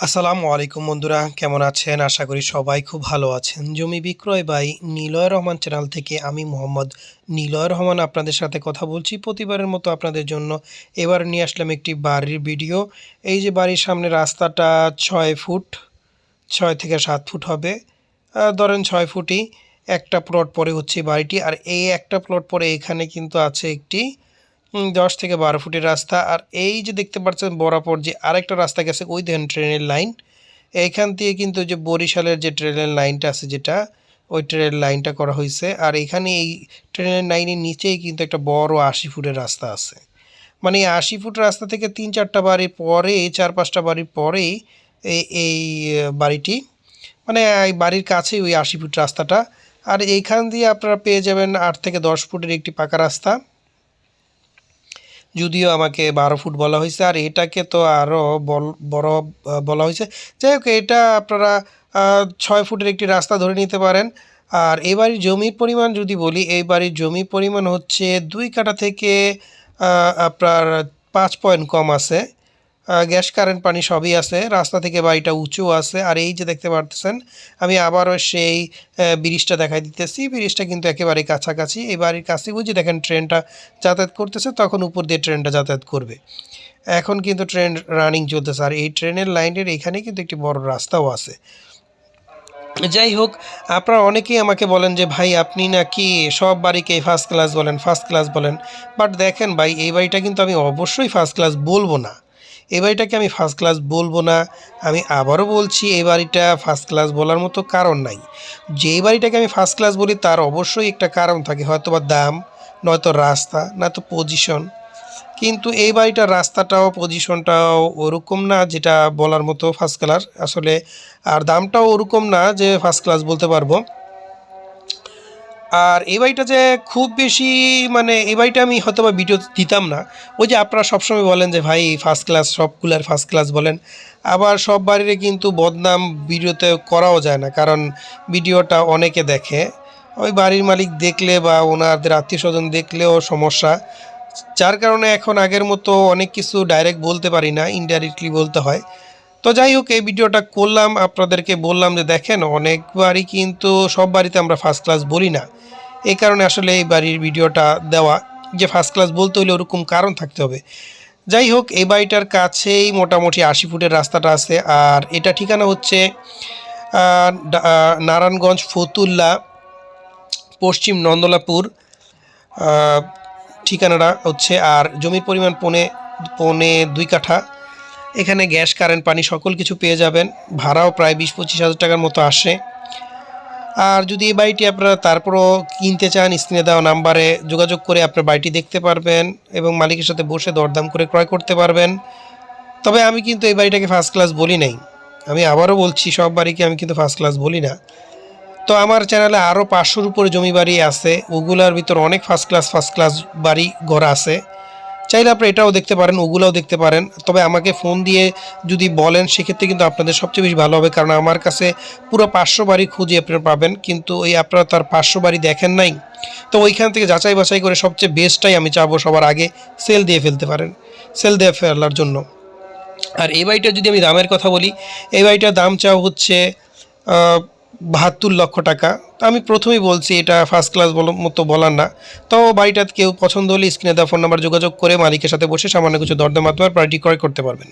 আসসালামু আলাইকুম বন্ধুরা, কেমন আছেন? আশা করি সবাই খুব ভালো আছেন। জমি বিক্রয় বাই নিলয় রহমান চ্যানেল থেকে আমি মোহাম্মদ নিলয় রহমান আপনাদের সাথে কথা বলছি। প্রতিবারের মতো আপনাদের জন্য এবার নিয়ে আসলাম একটি বাড়ির ভিডিও। এই যে বাড়ির সামনে রাস্তাটা ৬ ফুট, ৬ থেকে ৭ ফুট হবে। ধরেন ৬ ফুটই। একটা প্লট পরে হচ্ছে বাড়িটি, আর এই একটা প্লট পরে এখানে কিন্তু আছে একটি ১০ থেকে ১২ ফুটের রাস্তা। আর এই যে দেখতে পাচ্ছেন বরাবর যে আরেকটা রাস্তা গেছে, ওই দেখেন ট্রেনের লাইন। এইখান দিয়ে কিন্তু যে বরিশালের যে ট্রেনের লাইনটা আছে, যেটা ওই ট্রেনের লাইনটা করা হয়েছে। আর এখানে এই ট্রেনের লাইনের নিচেই কিন্তু একটা বড় ৮০ ফুটের রাস্তা আছে। মানে এই ৮০ ফুট রাস্তা থেকে ৩-৪টা বাড়ি পরে, ৪-৫টা বাড়ির পরেই এই বাড়িটি, মানে এই বাড়ির কাছেই ওই ৮০ ফুট রাস্তাটা। আর এইখান দিয়ে আপনারা পেয়ে যাবেন ৮ থেকে ১০ ফুটের একটি পাকা রাস্তা, যদিও আমাকে ১২ ফুট বলা হয়েছে, আর এটাকে তো আরও বড় বলা হয়েছে। যাই হোক, এটা আপনারা ৬ ফুটের একটি রাস্তা ধরে নিতে পারেন। আর এই বাড়ির জমির পরিমাণ যদি বলি, এই বাড়ির জমির পরিমাণ হচ্ছে ২ কাঠা থেকে আপনার ৫ পয়েন্ট কম আছে। গ্যাস কারেন্ট পানি সবই আছে। রাস্তা থেকে বাড়িটা উঁচু আছে। আর এই যে দেখতে পারতেছেন, আমি আবারও সেই ব্রিজটা দেখাই দিতেছি। ব্রিজটা কিন্তু একেবারে কাছাকাছি, এই বাড়ির কাছে। বুঝি দেখেন ট্রেনটা যাতায়াত করতেছে, তখন উপর দিয়ে ট্রেনটা যাতায়াত করবে। এখন কিন্তু ট্রেন রানিং চলতেছে। আর এই ট্রেনের লাইনের এখানে কিন্তু একটি বড় রাস্তাও আছে। যাই হোক, আপনারা অনেকেই আমাকে বলেন যে ভাই আপনি নাকি সব বাড়িকে ফার্স্ট ক্লাস বলেন, ফার্স্ট ক্লাস বলেন। বাট দেখেন ভাই, এই বাড়িটা কিন্তু আমি অবশ্যই ফার্স্ট ক্লাস বলবো না। এই বাড়িটাকে আমি ফার্স্ট ক্লাস বলবো না। আমি আবারও বলছি, এই বাড়িটা ফার্স্ট ক্লাস বলার মতো কারণ নাই। যেই বাড়িটাকে আমি ফার্স্ট ক্লাস বলি তার অবশ্যই একটা কারণ থাকে, হয়তো বা দাম, নয়তো রাস্তা, নয়তো পজিশন। কিন্তু এই বাড়িটার রাস্তাটাও পজিশনটাও ওরকম না যেটা বলার মতো ফার্স্ট ক্লাস আসলে। আর দামটাও ওরকম না যে ফার্স্ট ক্লাস বলতে পারবো। আর এই বাড়িটা যে খুব বেশি, মানে এই বাড়িটা আমি হয়তো বা ভিডিও দিতাম না। ওই যে আপনারা সবসময় বলেন যে ভাই ফার্স্ট ক্লাস, সবগুলার ফার্স্ট ক্লাস বলেন। আবার সব বাড়িরে কিন্তু বদনাম ভিডিওতে করাও যায় না, কারণ ভিডিওটা অনেকে দেখে। ওই বাড়ির মালিক দেখলে বা ওনাদের আত্মীয় স্বজন দেখলেও সমস্যা। যার কারণে এখন আগের মতো অনেক কিছু ডাইরেক্ট বলতে পারি না, ইনডাইরেক্টলি বলতে হয়। তো যাই হোক, এই ভিডিওটা করলাম, আপনাদেরকে বললাম যে দেখেন অনেক বাড়ি কিন্তু, সব বাড়িতে আমরা ফার্স্ট ক্লাস বলি না। এই কারণে আসলে এই বাড়ির ভিডিওটা দেওয়া, যে ফার্স্ট ক্লাস বলতে হলে ওরকম কারণ থাকতে হবে। যাই হোক, এই বাড়িটার কাছেই মোটামুটি ৮০ ফুটের রাস্তাটা আছে। আর এটা ঠিকানা হচ্ছে নারায়ণগঞ্জ ফতুল্লা, পশ্চিম নন্দলাপুর ঠিকানাটা হচ্ছে। আর জমির পরিমাণ পৌনে পৌনে ২ কাঠা। এখানে গ্যাস কারেন্ট পানি সকল কিছু পেয়ে যাবেন। ভাড়াও প্রায় ২০-২৫ হাজার টাকার মতো আসে। আর যদি এই বাড়িটি আপনারা তারপরও কিনতে চান, স্ক্রিনে দেওয়া নাম্বারে যোগাযোগ করে আপনার বাড়িটি দেখতে পারবেন এবং মালিকের সাথে বসে দরদাম করে ক্রয় করতে পারবেন। তবে আমি কিন্তু এই বাড়িটাকে ফার্স্ট ক্লাস বলি নাই। আমি আবারও বলছি, সব বাড়িকে আমি কিন্তু ফার্স্ট ক্লাস বলি না। তো আমার চ্যানেলে আরও ৫০০-র উপরে জমি বাড়ি আছে, ওগুলার ভিতর অনেক ফার্স্ট ক্লাস বাড়ি ঘর আছে। চাইলে আপনি এটাও দেখতে পারেন, ওগুলোও দেখতে পারেন। তবে আমাকে ফোন দিয়ে যদি বলেন, সেক্ষেত্রে কিন্তু আপনাদের সবচেয়ে বেশি ভালো হবে, কারণ আমার কাছে পুরো ৫০০ বাড়ি খুঁজে আপনারা পাবেন, কিন্তু ওই আপনারা তার ৫০০ বাড়ি দেখেন নাই। তো ওইখান থেকে যাচাই বাছাই করে সবচেয়ে বেস্টটাই আমি চাবো সবার আগে সেল দিয়ে ফেলতে পারেন, সেল দিয়ে ফেলার জন্য। আর এই বাড়িটা যদি আমি দামের কথা বলি, এই বাড়িটার দাম চাও হচ্ছে ৭২ লক্ষ টাকা। তো আমি প্রথমেই বলছি এটা ফার্স্ট ক্লাস মতো বলার না। তো বাড়িটা কেউ পছন্দ হলে স্ক্রিনে দেওয়া ফোন নাম্বার যোগাযোগ করে মালিকের সাথে বসে সামান্য কিছু দরদাম মাধ্যমে বাড়িটি ক্রয় করতে পারবেন।